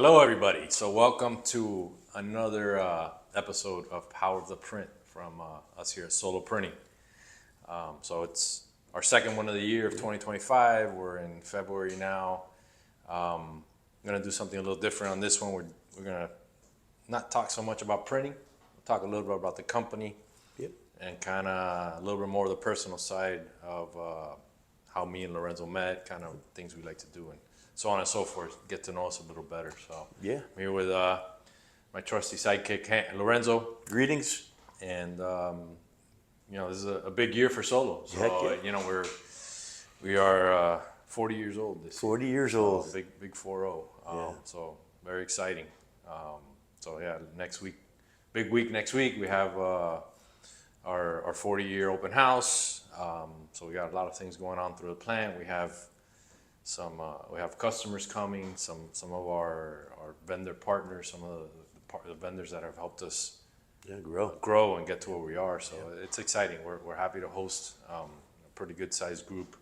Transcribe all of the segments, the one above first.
Hello, everybody. So, welcome to another episode of Power of the Print from us here at Solo Printing. So, it's our second one of the year of 2025. We're in February now. I'm going to do something a little different on this one. We're going to not talk so much about printing. We'll talk a little bit about the company and kind of a little bit more of the personal side of how me and Lorenzo met, kind of things we like to do, and so on and so forth. Get to know us a little better. So I'm here with my trusty sidekick, Lorenzo. Greetings. And this is a big year for Solo. So we are 40 years old this 40 year. years old. Big 4-0. So very exciting. Next week, big week next week. We have our 40-year open house. So we got a lot of things going on through the plant. We have we have customers coming, some of our vendor partners, some of the vendors that have helped us grow and get to where we are. So it's exciting. We're happy to host a pretty good sized group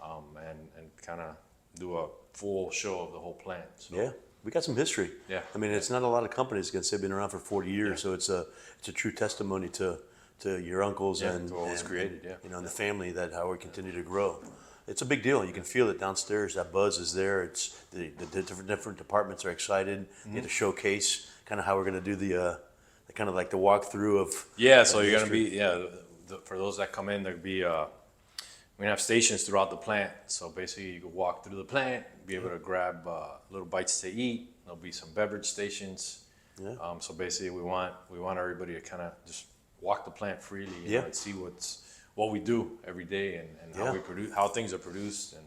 and kind of do a full show of the whole plant. So, we got some history. I mean, it's not a lot of companies that have been around for 40 years, so it's a true testimony to your uncles and what was created. And the family, that how we continue to grow. It's a big deal. You can feel it downstairs. That buzz is there. It's the different departments are excited. You get to showcase kind of how we're going to do the kind of like the walkthrough of. So you're going to be for those that come in, there'll be we're gonna have stations throughout the plant. So basically, you can walk through the plant, be able to grab little bites to eat. There'll be some beverage stations. So basically, we want everybody to kind of just walk the plant freely and see what we do every day and how we produce, how things are produced, and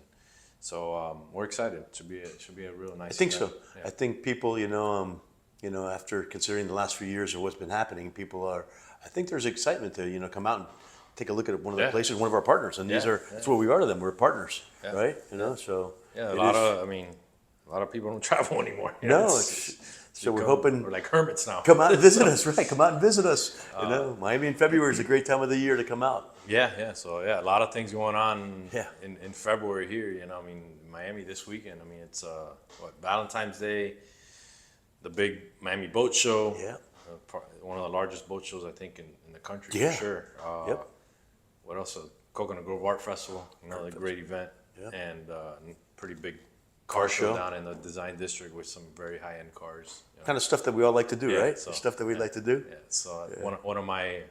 so we're excited. It should be a real nice. I think so. I think people, after considering the last few years of what's been happening, people are. I think there's excitement to come out and take a look at one of the places, one of our partners, and that's what we are to them. We're partners, right? So a lot of people don't travel anymore. So we're hoping we're like hermits now. Come out and visit us, right? Come out and visit us. Miami in February is a great time of the year to come out. So a lot of things going on in February here. Miami this weekend. It's Valentine's Day, the big Miami Boat Show. One of the largest boat shows I think in the country for sure. What else? Coconut Grove Art Festival, another great event, and pretty big car show down in the design district with some very high-end cars. Kind of stuff that we all like to do, right? So, stuff that we like to do. One of my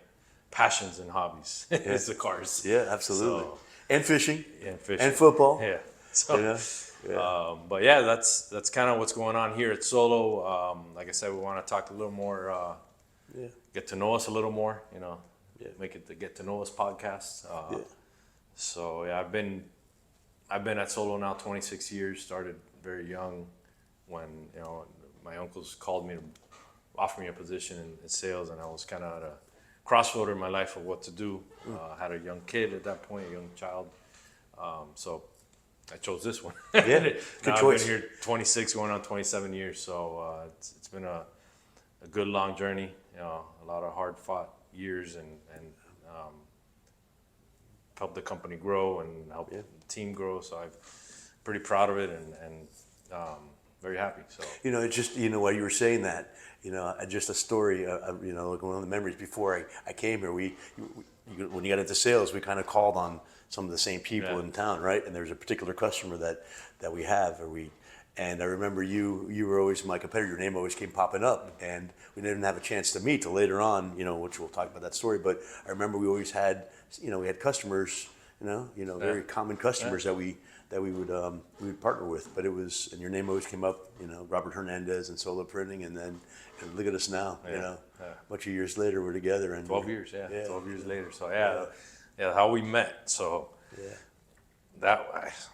passions and hobbies is the cars. Absolutely. And fishing. And And football. But that's kind of what's going on here at Solo. Like I said, we want to talk a little more, get to know us a little more, make it the Get to Know Us podcast. I've been at Solo now 26 years, started very young when, my uncles called me to offer me a position in sales, and I was kind of at a crossroad in my life of what to do. I had a young kid at that point, a young child. So I chose this one. Good choice. I've been here 26, going on 27 years. So it's been a good long journey, a lot of hard fought years and helped the company grow and helped the team grow. So I'm pretty proud of it and very happy. So it's just while you were saying that, just a story. One of the memories before I came here. When you got into sales, we kind of called on some of the same people in town, right? And there's a particular customer that we have, and I remember you were always my competitor. Your name always came popping up, and we didn't have a chance to meet till later on, which we'll talk about that story. But I remember we always had, we had customers, very common customers that we would partner with. But it was, and your name always came up, Robert Hernandez and Solo Printing, and then look at us now, a bunch of years later we're together. And 12 years, 12 years later. So how we met. So that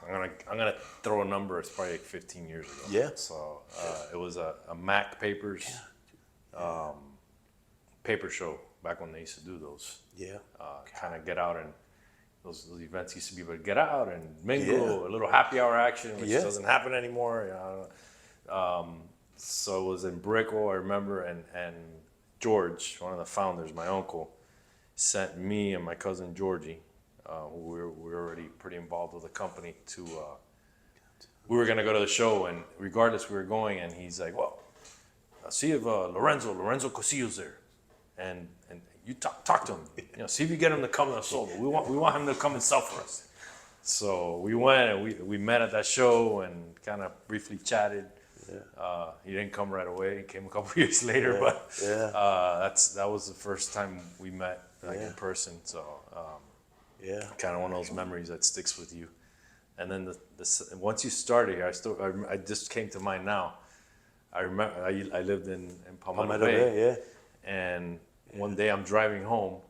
I'm gonna throw a number. It's probably like 15 years ago. So it was a Mac Papers paper show back when they used to do those. Kind of get out and those events used to be able to get out and mingle, a little happy hour action, which doesn't happen anymore. So it was in Brickell, I remember, and George, one of the founders, my uncle, sent me and my cousin Georgie, who we were already pretty involved with the company, to we were gonna go to the show, and regardless, we were going, and he's like, "Well, see if Lorenzo Cosillo's there, and you talk to him. See if you get him to come to the solo. We want him to come and sell for us." So we went and we met at that show and kind of briefly chatted. Yeah. He didn't come right away. He came a couple years later, but that was the first time we met in person. So kind of one of those memories that sticks with you. And then once you started here, I just came to mind now. I remember I lived in Palmetto Bay, and one day I'm driving home,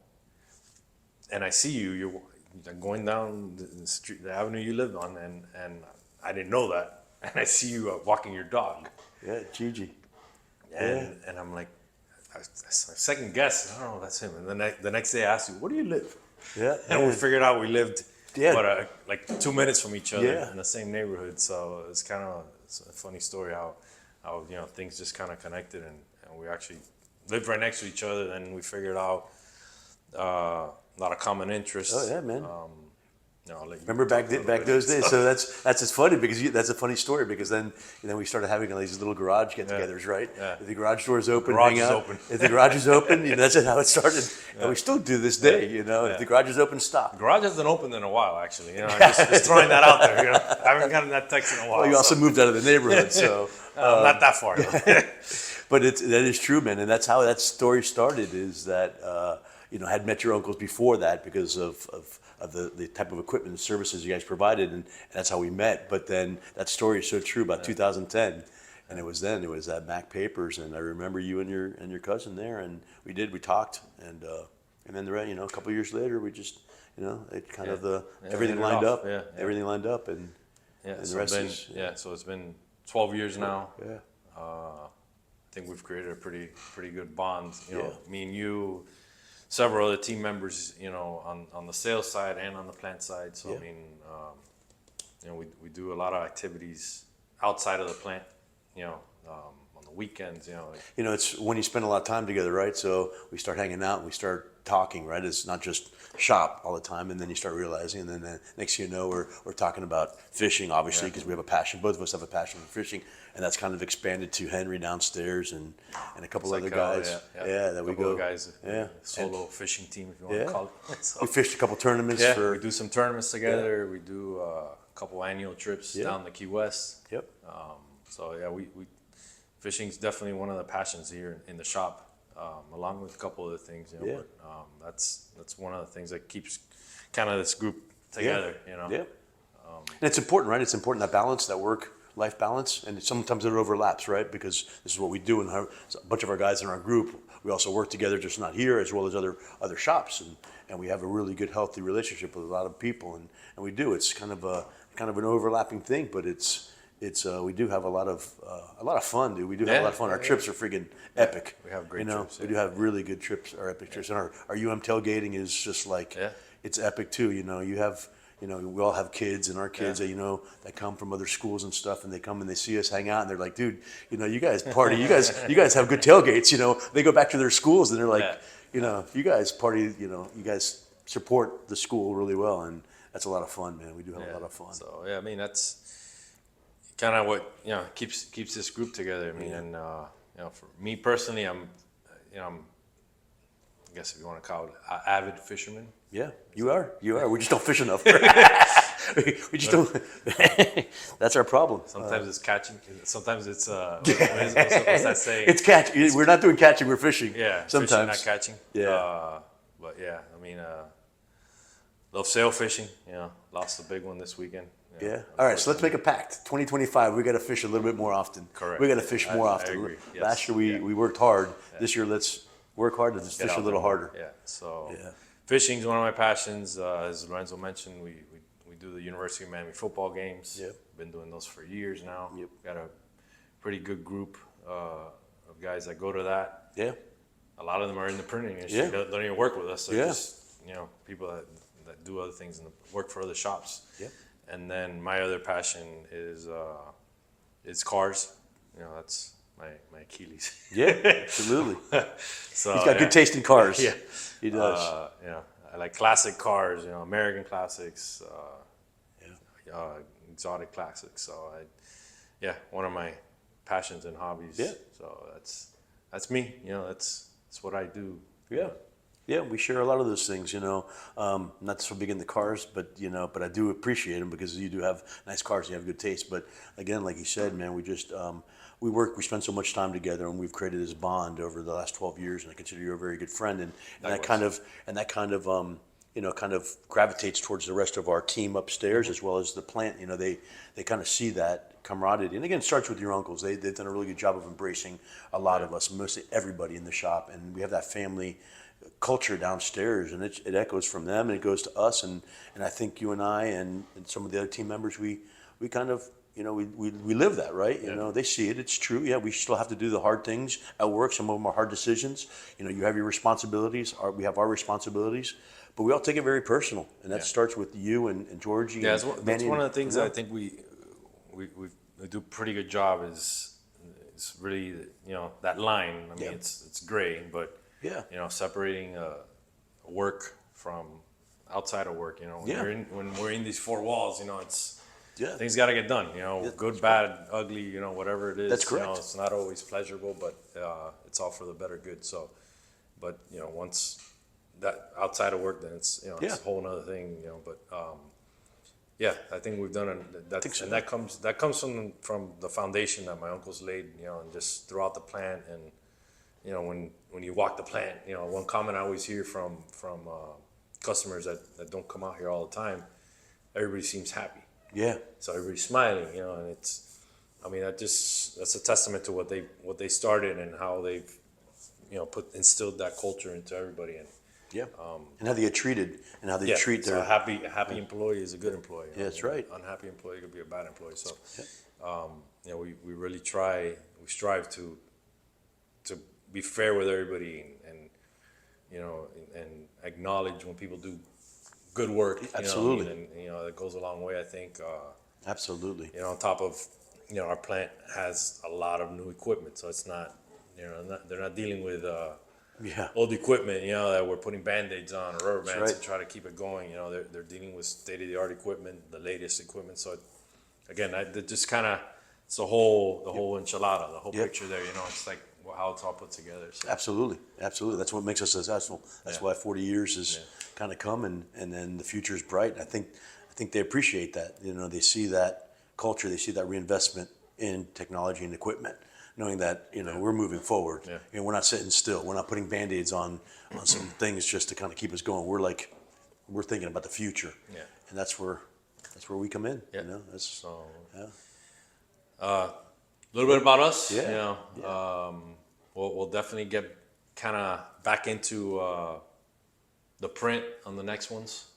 and I see you. You're going down the street, the avenue you lived on, and I didn't know that. And I see you walking your dog. Yeah, Gigi. And I'm like, I second guess. I don't know, that's him. And then the next day I asked you, where do you live? Yeah. And we figured out we lived like 2 minutes from each other in the same neighborhood. So it's kind of a funny story how things just kind of connected, and we actually lived right next to each other. Then we figured out a lot of common interests. Oh yeah, man. I'll let you Remember back those days? So that's just funny because that's a funny story because then we started having these little garage get-togethers, right? Yeah. If the garage door's open, Garage hang is out. open. If the garage is open, that's how it started, and we still do this day. If the garage is open, stop. Garage hasn't opened in a while, actually. Just throwing that out there. I haven't gotten that text in a while. Well, you also moved out of the neighborhood, so not that far. But that is true, man, and that's how that story started. Is that had met your uncles before that because of the type of equipment and services you guys provided, and that's how we met. But then that story is so true about 2010, and it was at Mac Papers, and I remember you and your cousin there, and we talked, and then a couple of years later, we just it kind of everything lined up, everything lined up, and the rest is so it's been 12 years now. Yeah. I think we've created a pretty good bond. Me and you, several other team members, on the sales side and on the plant side. So I mean, we do a lot of activities outside of the plant. On the weekends. It's when you spend a lot of time together, right? So we start hanging out and we start talking, right? It's not just shop all the time, and then you start realizing, and then next thing you know, we're talking about fishing, obviously, because we have a passion. Both of us have a passion for fishing, and that's kind of expanded to Henry downstairs and a couple other guys. That we go. Guys, solo fishing team, if you want to call it. So, we fished a couple tournaments. We do some tournaments together. We do a couple annual trips down to Key West. Yep. We fishing's definitely one of the passions here in the shop. Along with a couple other things, but that's one of the things that keeps kind of this group together, and it's important, right? It's important, that balance, that work-life balance, and sometimes it overlaps, right? Because this is what we do, and a bunch of our guys in our group, we also work together, just not here, as well as other shops, and we have a really good, healthy relationship with a lot of people, and we do. It's kind of an overlapping thing, but we do have a lot of fun, dude. We do have a lot of fun. Our trips are freaking epic. We have great trips. We do have really good trips, our epic trips, and our UM tailgating is just like it's epic too. You have we all have kids, and our kids that come from other schools and stuff, and they come and they see us hang out, and they're like, dude, you guys party, you guys have good tailgates. They go back to their schools and they're like, you guys party, you guys support the school really well, and that's a lot of fun, man. We do have a lot of fun. So I mean that's kind of what keeps this group together. I mean, and for me personally, I'm I guess if you want to call it avid fisherman. Yeah, you are. We just don't fish enough. we just don't. That's our problem. Sometimes it's catching. Sometimes it's what's that saying? It's catching. We're not doing catching. We're fishing. Yeah, sometimes fishing, not catching. Yeah, but I mean, love sail fishing. Lost a big one this weekend. Yeah. All right. So let's make a pact. 2025, we got to fish a little bit more often. Correct. We got to fish more often. I agree. Yes. Last year we worked hard. This year let's work hard to just fish a little harder. Yeah. So fishing is one of my passions. As Lorenzo mentioned, we do the University of Miami football games. Yep. Been doing those for years now. Yep. Got a pretty good group of guys that go to that. Yeah. A lot of them are in the printing industry. Yeah. Don't even work with us. Yeah. Just people that do other things and work for other shops. Yep. And then my other passion is cars. That's my Achilles. Yeah, absolutely. So he's got good taste in cars. Yeah, he does. I like classic cars. American classics. exotic classics. So one of my passions and hobbies. Yeah. So that's me. You know, that's what I do. Yeah. Yeah, we share a lot of those things, you know. Not so big in the cars, but but I do appreciate them because you do have nice cars and you have good taste. But again, like you said, man, we just we spend so much time together, and we've created this bond over the last 12 years, and I consider you a very good friend, and that kind of kind of gravitates towards the rest of our team upstairs as well as the plant. You know, they kind of see that camaraderie, and again, it starts with your uncles. They've done a really good job of embracing a lot of us, mostly everybody in the shop, and we have that family culture downstairs, and it echoes from them and it goes to us, and I think you and I and some of the other team members, we kind of we live that, right? You know, they see it, it's true. Yeah, we still have to do the hard things at work. Some of them are hard decisions. You know, you have your responsibilities, we have our responsibilities, but we all take it very personal, and that starts with you and Georgie. Yeah, and that's one of the things you know? that I think we do a pretty good job is really, you know, that line. I mean, it's gray, but Yeah. you know, separating work from outside of work. You know, when we're in these four walls, you know, things got to get done. You know, good, bad, ugly. You know, whatever it is. That's correct. You know, it's not always pleasurable, but it's all for the better good. So, but you know, once that outside of work, then it's it's a whole other thing. You know, but I think we've done that, and that comes from the foundation that my uncles laid. You know, and just throughout the plant. And you know, when you walk the plant, you know, one comment I always hear from customers that don't come out here all the time, everybody seems happy. Yeah. So everybody's smiling, you know, and that's a testament to what they started and how they've, you know, instilled that culture into everybody. And and how they get treated and how they treat their a happy employee is a good employee. Yeah, that's right. Unhappy employee could be a bad employee. So, you know, we really strive to be fair with everybody and you know and acknowledge when people do good work. Absolutely. You know, and you know, it goes a long way, I think. Absolutely. You know, on top of, you know, our plant has a lot of new equipment, so it's not, you know, they're not dealing with old equipment, you know, that we're putting Band-Aids on or rubber bands to try to keep it going. You know, they're dealing with state-of-the-art equipment, the latest equipment. So again, that just kind of, it's the whole enchilada, the whole picture there. You know, it's like how it's all put together. So. Absolutely. That's what makes us successful. That's why 40 years has kind of come, and then the future is bright. I think they appreciate that. You know, they see that culture, they see that reinvestment in technology and equipment, knowing that, you know, we're moving forward. Yeah. You know, we're not sitting still. We're not putting Band-Aids on some things just to kind of keep us going. We're thinking about the future. Yeah. And that's where we come in. Yeah. You know, a little bit about us. Yeah. You know, we'll definitely get kind of back into the print on the next ones.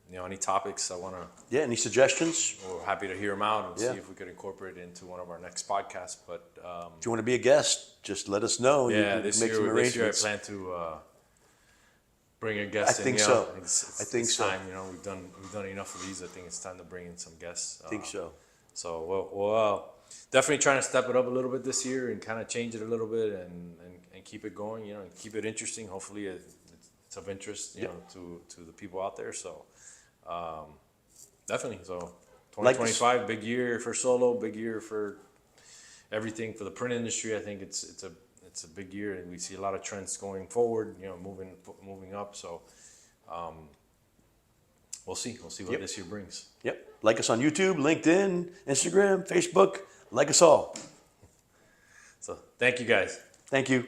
You know, any topics I want to. Yeah. Any suggestions? We're happy to hear them out and see if we could incorporate it into one of our next podcasts. But if you want to be a guest, just let us know. Yeah, this year I plan to bring a guest. I think in, so. I think so. Time, you know, we've done enough of these. I think it's time to bring in some guests. I think so. So we'll definitely trying to step it up a little bit this year and kind of change it a little bit and keep it going. You know, and keep it interesting. Hopefully, it's of interest. You know, to the people out there. So. Definitely. So 2025, big year for Solo, big year for everything for the print industry. I think it's a big year, and we see a lot of trends going forward. You know, moving up. So we'll see what this year brings. Yep. Like us on YouTube, LinkedIn, Instagram, Facebook. Like us all. So thank you guys. Thank you.